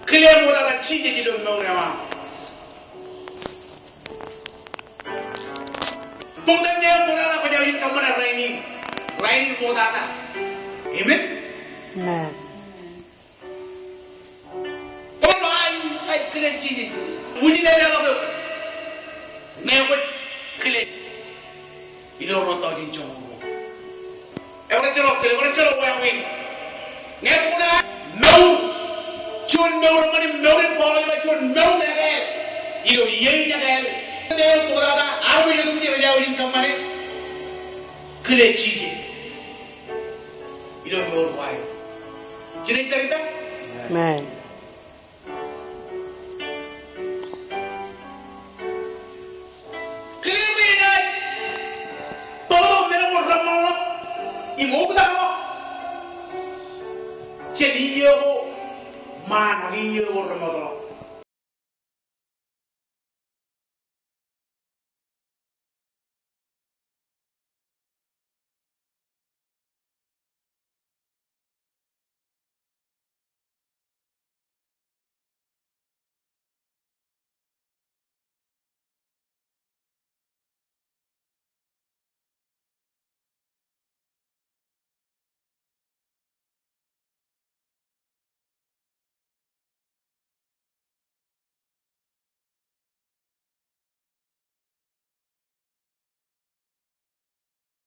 클레모라가 치즈지를 먹으려마 봉담내용 모다나 그냥 이 탐문에 라이닝 모다나 아멘? Amen. 아이 클레 치즈 우리래라고 내가 클레 이러고 떠진 쪽으로 에버라 चलो 와잉 내가 매우 chôn mèo nó đi mèo đến bò mà chôn mèo này cái 이로 예의냐 cái 내용 보다가 아무리 좀 되면 우리 간만에 그래 지지 이런 걸 와요 진행된다 Amen. 그러면 todo menos ramalo y moda 제리요 만하기요 ramalo